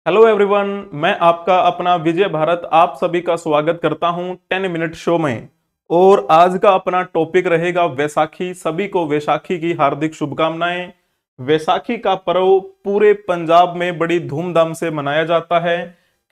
Hello everyone. मैं आपका अपना विजय भारत आप सभी का स्वागत करता हूं 10 मिनट शो में। और आज का अपना टॉपिक रहेगा वैसाखी। सभी को वैसाखी की हार्दिक शुभकामनाएं। वैसाखी का पर्व पूरे पंजाब में बड़ी धूमधाम से मनाया जाता है।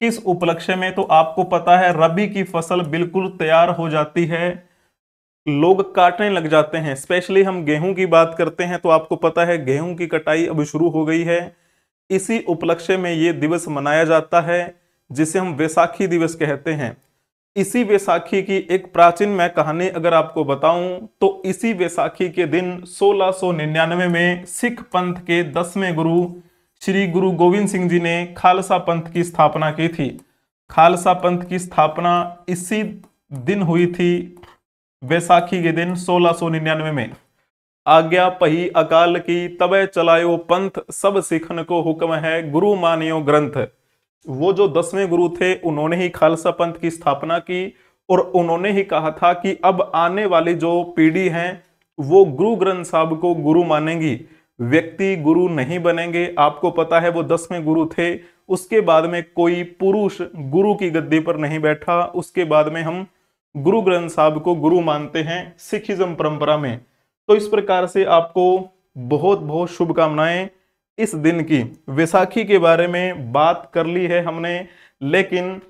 किस उपलक्ष्य में? तो आपको पता है रबी की फसल बिल्कुल तैयार हो जाती है, लोग काटने लग जाते हैं। स्पेशली हम गेहूं की बात करते हैं तो आपको पता है गेहूं की कटाई अब शुरू हो गई है। इसी उपलक्ष्य में ये दिवस मनाया जाता है जिसे हम वैसाखी दिवस कहते हैं। इसी वैसाखी की एक प्राचीन मैं कहानी अगर आपको बताऊं तो इसी वैसाखी के दिन 1699 में सिख पंथ के 10वें गुरु श्री गुरु गोविंद सिंह जी ने खालसा पंथ की स्थापना की थी। खालसा पंथ की स्थापना इसी दिन हुई थी, वैसाखी के दिन 1699 में। आज्ञा पही अकाल की तबे चलायो पंथ, सब सिखन को हुक्म है गुरु मानियो ग्रंथ। वो जो 10वें गुरु थे उन्होंने ही खालसा पंथ की स्थापना की और उन्होंने ही कहा था कि अब आने वाली जो पीढ़ी है वो गुरु ग्रंथ साहब को गुरु मानेंगी, व्यक्ति गुरु नहीं बनेंगे। आपको पता है वो 10वें गुरु थे, उसके बाद में कोई पुरुष गुरु की गद्दी पर नहीं बैठा। उसके बाद में हम गुरु ग्रंथ साहब को गुरु मानते हैं सिखिज्म परंपरा में। तो इस प्रकार से आपको बहुत बहुत शुभकामनाएं। इस दिन की वैसाखी के बारे में बात कर ली है हमने, लेकिन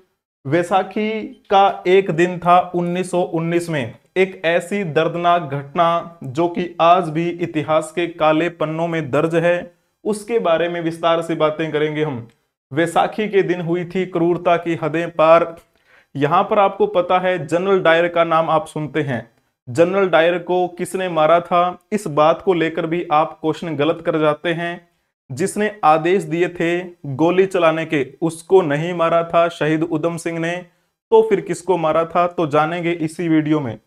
वैसाखी का एक दिन था 1919 में, एक ऐसी दर्दनाक घटना जो कि आज भी इतिहास के काले पन्नों में दर्ज है। उसके बारे में विस्तार से बातें करेंगे हम। वैसाखी के दिन हुई थी क्रूरता की हदें पार। यहां पर आपको पता है जनरल डायर का नाम आप सुनते हैं। जनरल डायर को किसने मारा था, इस बात को लेकर भी आप क्वेश्चन गलत कर जाते हैं। जिसने आदेश दिए थे गोली चलाने के उसको नहीं मारा था शहीद उधम सिंह ने, तो फिर किसको मारा था तो जानेंगे इसी वीडियो में।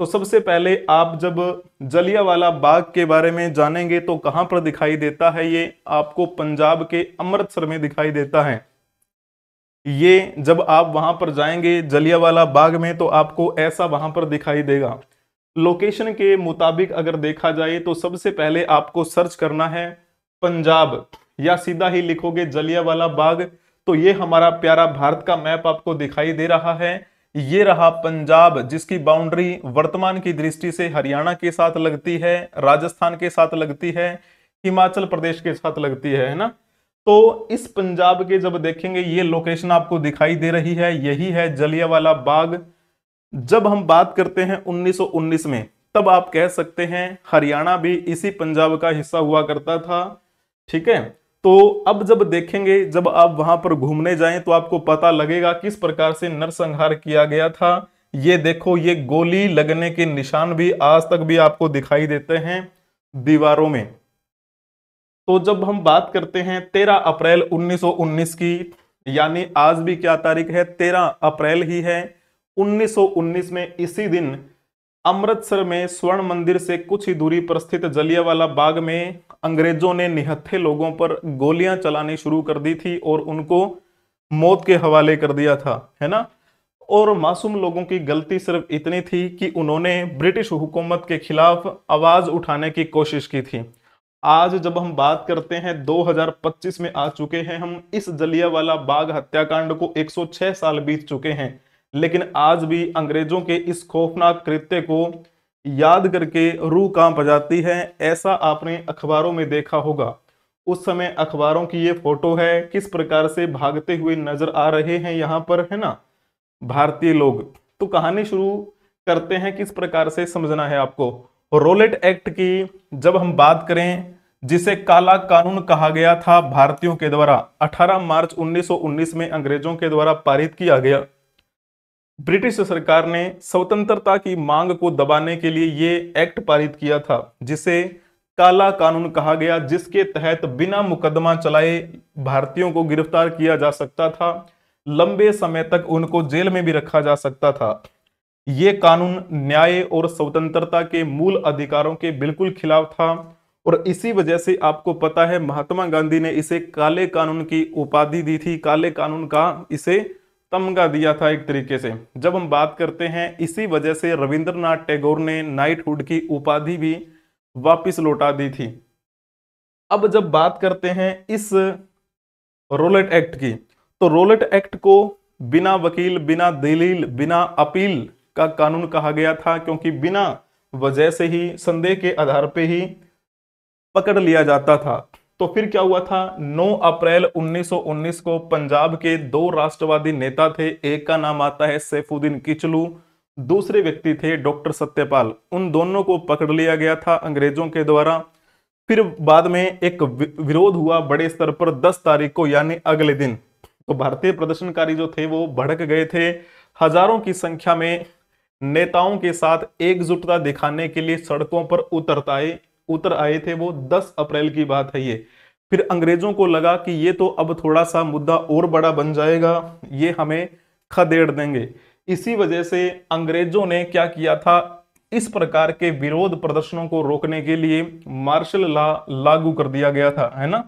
तो सबसे पहले आप जब जलियांवाला बाग के बारे में जानेंगे तो कहां पर दिखाई देता है? ये आपको पंजाब के अमृतसर में दिखाई देता है। ये जब आप वहां पर जाएंगे जलियांवाला बाग में तो आपको ऐसा वहां पर दिखाई देगा। लोकेशन के मुताबिक अगर देखा जाए तो सबसे पहले आपको सर्च करना है पंजाब, या सीधा ही लिखोगे जलियांवाला बाग तो ये हमारा प्यारा भारत का मैप आपको दिखाई दे रहा है। ये रहा पंजाब, जिसकी बाउंड्री वर्तमान की दृष्टि से हरियाणा के साथ लगती है, राजस्थान के साथ लगती है, हिमाचल प्रदेश के साथ लगती है ना। तो इस पंजाब के जब देखेंगे ये लोकेशन आपको दिखाई दे रही है, यही है जलियांवाला बाग। जब हम बात करते हैं 1919 में, तब आप कह सकते हैं हरियाणा भी इसी पंजाब का हिस्सा हुआ करता था। ठीक है, तो अब जब देखेंगे, जब आप वहां पर घूमने जाएं तो आपको पता लगेगा किस प्रकार से नरसंहार किया गया था। ये देखो, ये गोली लगने के निशान भी आज तक भी आपको दिखाई देते हैं दीवारों में। तो जब हम बात करते हैं 13 अप्रैल 1919 की, यानी आज भी क्या तारीख है? 13 अप्रैल ही है। 1919 में इसी दिन अमृतसर में स्वर्ण मंदिर से कुछ ही दूरी पर स्थित जलियांवाला बाग में अंग्रेजों ने निहत्थे लोगों पर गोलियां चलानी शुरू कर दी थी और उनको मौत के हवाले कर दिया था, है ना। और मासूम लोगों की गलती सिर्फ इतनी थी कि उन्होंने ब्रिटिश हुकूमत के खिलाफ आवाज उठाने की कोशिश की थी। आज जब हम बात करते हैं 2025 में आ चुके हैं हम, इस जलियांवाला बाग हत्याकांड को 106 साल बीत चुके हैं, लेकिन आज भी अंग्रेजों के इस खौफनाक कृत्य को याद करके रूह कांप जाती है। ऐसा आपने अखबारों में देखा होगा। उस समय अखबारों की ये फोटो है, किस प्रकार से भागते हुए नजर आ रहे हैं यहाँ पर, है ना, भारतीय लोग। तो कहानी शुरू करते हैं, किस प्रकार से समझना है आपको। रोलेट एक्ट की जब हम बात करें, जिसे काला कानून कहा गया था भारतीयों के द्वारा, 18 मार्च 1919 में अंग्रेजों के द्वारा पारित किया गया। ब्रिटिश सरकार ने स्वतंत्रता की मांग को दबाने के लिए ये एक्ट पारित किया था, जिसे काला कानून कहा गया, जिसके तहत बिना मुकदमा चलाए भारतीयों को गिरफ्तार किया जा सकता था, लंबे समय तक उनको जेल में भी रखा जा सकता था। ये कानून न्याय और स्वतंत्रता के मूल अधिकारों के बिल्कुल खिलाफ था और इसी वजह से आपको पता है महात्मा गांधी ने इसे काले कानून की उपाधि दी थी, काले कानून का इसे तमगा दिया था एक तरीके से। जब हम बात करते हैं, इसी वजह से रविंद्रनाथ टैगोर ने नाइटहुड की उपाधि भी वापस लौटा दी थी। अब जब बात करते हैं इस रोलेट एक्ट की। तो रोलेट एक्ट को बिना वकील, बिना दलील, बिना अपील का कानून कहा गया था, क्योंकि बिना वजह से ही, संदेह के आधार पे ही पकड़ लिया जाता था। तो फिर क्या हुआ था, 9 अप्रैल 1919 को पंजाब के दो राष्ट्रवादी नेता थे, एक का नाम आता है सैफुद्दीन किचलू, दूसरे व्यक्ति थे डॉक्टर सत्यपाल। उन दोनों को पकड़ लिया गया था अंग्रेजों के द्वारा। फिर बाद में एक विरोध हुआ बड़े स्तर पर 10 तारीख को, यानी अगले दिन। तो भारतीय प्रदर्शनकारी जो थे वो भड़क गए थे, हजारों की संख्या में नेताओं के साथ एकजुटता दिखाने के लिए सड़कों पर उतर आए थे। वो 10 अप्रैल की बात है ये। फिर अंग्रेजों को लगा कि ये तो अब थोड़ा सा मुद्दा और बड़ा बन जाएगा, ये हमें खदेड़ देंगे। इसी वजह से अंग्रेजों ने क्या किया था, इस प्रकार के विरोध प्रदर्शनों को रोकने के लिए मार्शल लॉ लागू कर दिया गया था, है ना,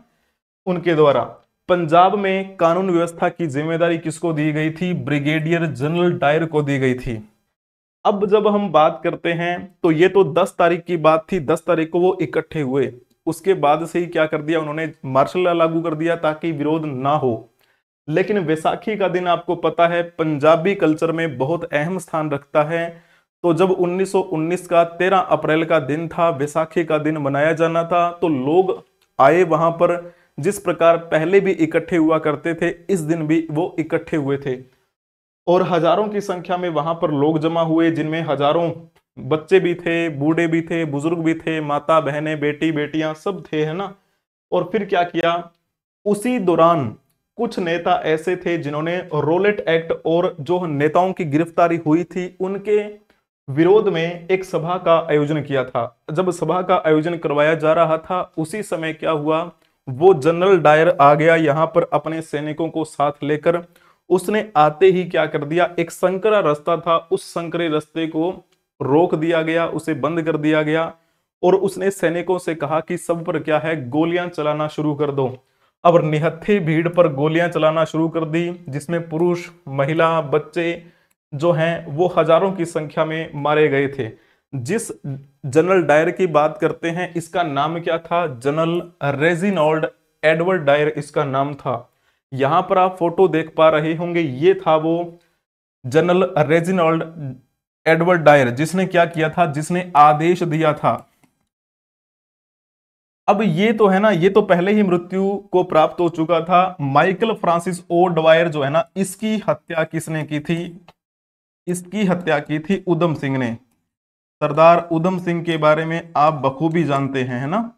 उनके द्वारा। पंजाब में कानून व्यवस्था की जिम्मेदारी किसको दी गई थी, ब्रिगेडियर जनरल डायर को दी गई थी। अब जब हम बात करते हैं तो ये तो 10 तारीख की बात थी, 10 तारीख को वो इकट्ठे हुए, उसके बाद से ही क्या कर दिया उन्होंने, मार्शल लॉ लागू कर दिया ताकि विरोध ना हो। लेकिन वैसाखी का दिन आपको पता है पंजाबी कल्चर में बहुत अहम स्थान रखता है। तो जब 1919 का 13 अप्रैल का दिन था, वैसाखी का दिन मनाया जाना था, तो लोग आए वहां पर, जिस प्रकार पहले भी इकट्ठे हुआ करते थे, इस दिन भी वो इकट्ठे हुए थे। और हजारों की संख्या में वहां पर लोग जमा हुए, जिनमें हजारों बच्चे भी थे, बूढ़े भी थे, बुजुर्ग भी थे, माता बहनें, बेटी बेटियां सब थे, है ना। और फिर क्या किया, उसी दौरान कुछ नेता ऐसे थे जिन्होंने रोलेट एक्ट और जो नेताओं की गिरफ्तारी हुई थी उनके विरोध में एक सभा का आयोजन किया था। जब सभा का आयोजन करवाया जा रहा था, उसी समय क्या हुआ, वो जनरल डायर आ गया यहाँ पर अपने सैनिकों को साथ लेकर। उसने आते ही क्या कर दिया, एक संकरा रास्ता था, उस संकरे रास्ते को रोक दिया गया, उसे बंद कर दिया गया। और उसने सैनिकों से कहा कि सब पर क्या है, गोलियां चलाना शुरू कर दो। अब निहत्थे भीड़ पर गोलियां चलाना शुरू कर दी, जिसमें पुरुष, महिला, बच्चे जो हैं वो हजारों की संख्या में मारे गए थे। जिस जनरल डायर की बात करते हैं, इसका नाम क्या था, जनरल रेजिनॉल्ड एडवर्ड डायर इसका नाम था। यहां पर आप फोटो देख पा रहे होंगे, ये था वो जनरल रेजिनॉल्ड एडवर्ड डायर, जिसने क्या किया था, जिसने आदेश दिया था। अब ये तो है ना, ये तो पहले ही मृत्यु को प्राप्त हो चुका था। माइकल फ्रांसिस ओ डवायर जो है ना, इसकी हत्या किसने की थी, इसकी हत्या की थी उधम सिंह ने। सरदार उधम सिंह के बारे में आप बखूबी जानते हैं, है ना।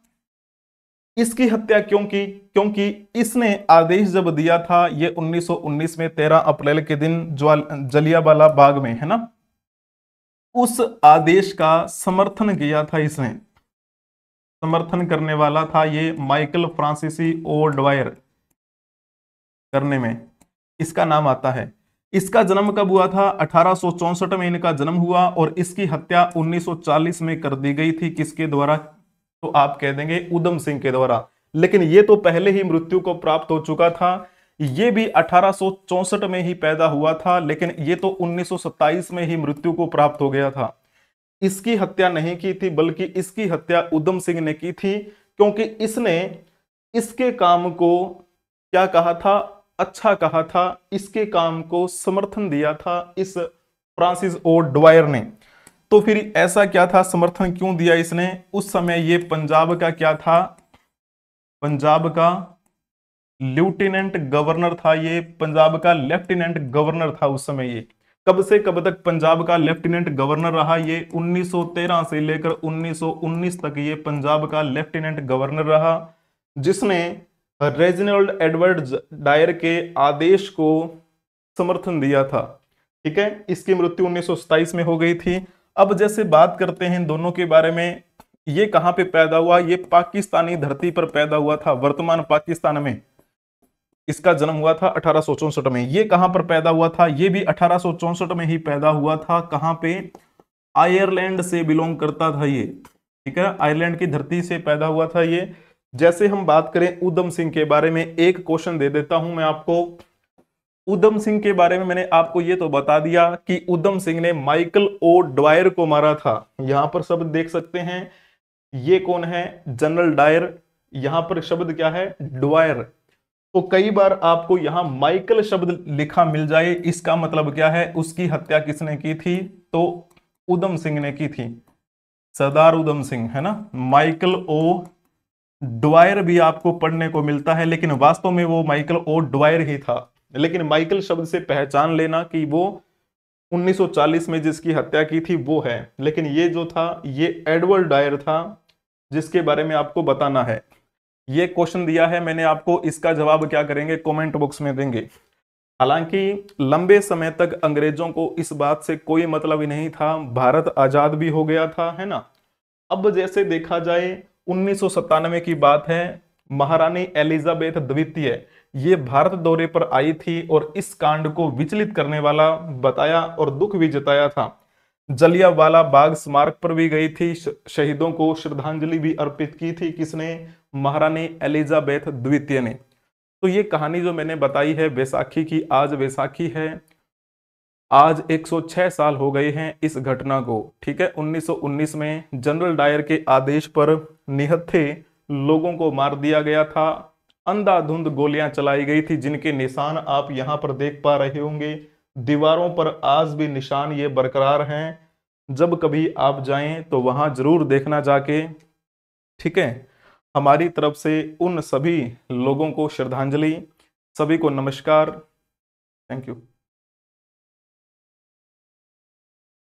इसकी हत्या क्यों की, क्योंकि इसने आदेश जब दिया था, ये 1919 में 13 अप्रैल के दिन जलियांवाला बाग में, है ना, उस आदेश का समर्थन किया था इसने। समर्थन करने वाला था ये माइकल फ्रांसीसी ओ डवायर करने में इसका नाम आता है। इसका जन्म कब हुआ था, 1864 में इनका जन्म हुआ, और इसकी हत्या 1940 में कर दी गई थी। किसके द्वारा, तो आप कह देंगे उधम सिंह के द्वारा। लेकिन ये तो पहले ही मृत्यु को प्राप्त हो चुका था। ये भी 1864 में ही पैदा हुआ था, लेकिन ये तो 1927 में ही मृत्यु को प्राप्त हो गया था। इसकी हत्या नहीं की थी, बल्कि इसकी हत्या उधम सिंह ने की थी, क्योंकि इसने इसके काम को क्या कहा था, अच्छा कहा था, इसके काम को समर्थन दिया था इस फ्रांसिस ओ डवायर ने। तो फिर ऐसा क्या था, समर्थन क्यों दिया इसने, उस समय ये पंजाब का क्या था, पंजाब का लेफ्टिनेंट गवर्नर था। ये पंजाब का लेफ्टिनेंट गवर्नर था उस समय। ये कब से कब तक पंजाब का लेफ्टिनेंट गवर्नर रहा, ये 1913 से लेकर 1919 तक ये पंजाब का लेफ्टिनेंट गवर्नर रहा, जिसने रेजिनॉल्ड एडवर्ड डायर के आदेश को समर्थन दिया था। ठीक है, इसकी मृत्यु 1927 में हो गई थी। अब जैसे बात करते हैं इन दोनों के बारे में, ये कहां पे पैदा हुआ, ये पाकिस्तानी धरती पर पैदा हुआ था, वर्तमान पाकिस्तान में इसका जन्म हुआ था 1864 में। ये कहां पर पैदा हुआ था, ये भी 1864 में ही पैदा हुआ था। कहां पे, आयरलैंड से बिलोंग करता था ये। ठीक है, आयरलैंड की धरती से पैदा हुआ था ये। जैसे हम बात करें उधम सिंह के बारे में, एक क्वेश्चन दे देता हूं मैं आपको। उधम सिंह के बारे में मैंने आपको ये तो बता दिया कि उधम सिंह ने माइकल ओ डवायर को मारा था। यहां पर शब्द देख सकते हैं, ये कौन है, जनरल डायर, यहां पर शब्द क्या है, डवायर। तो कई बार आपको यहां माइकल शब्द लिखा मिल जाए, इसका मतलब क्या है, उसकी हत्या किसने की थी, तो उधम सिंह ने की थी, सरदार उधम सिंह, है ना। माइकल ओ ड्वायर भी आपको पढ़ने को मिलता है, लेकिन वास्तव में वो माइकल ओ ड्वायर ही था। लेकिन माइकल शब्द से पहचान लेना कि वो 1940 में जिसकी हत्या की थी वो है, लेकिन ये जो था ये एडवर्ड डायर था, जिसके बारे में आपको बताना है। ये क्वेश्चन दिया है मैंने आपको, इसका जवाब क्या करेंगे, कमेंट बॉक्स में देंगे। हालांकि लंबे समय तक अंग्रेजों को इस बात से कोई मतलब ही नहीं था, भारत आजाद भी हो गया था, है ना। अब जैसे देखा जाए 1997 की बात है, महारानी एलिजाबेथ द्वितीय ये भारत दौरे पर आई थी और इस कांड को विचलित करने वाला बताया और दुख भी जताया था। जलियांवाला बाग स्मारक पर भी गई थी, शहीदों को श्रद्धांजलि भी अर्पित की थी, किसने, महारानी एलिजाबेथ द्वितीय ने। तो ये कहानी जो मैंने बताई है वैसाखी की, आज वैसाखी है, आज 106 साल हो गए हैं इस घटना को, ठीक है। 1919 में जनरल डायर के आदेश पर निहत्थे लोगों को मार दिया गया था, अंधाधुंध गोलियां चलाई गई थी, जिनके निशान आप यहां पर देख पा रहे होंगे। दीवारों पर आज भी निशान ये बरकरार हैं। जब कभी आप जाएं तो वहां जरूर देखना जाके, ठीक है। हमारी तरफ से उन सभी लोगों को श्रद्धांजलि, सभी को नमस्कार, थैंक यू।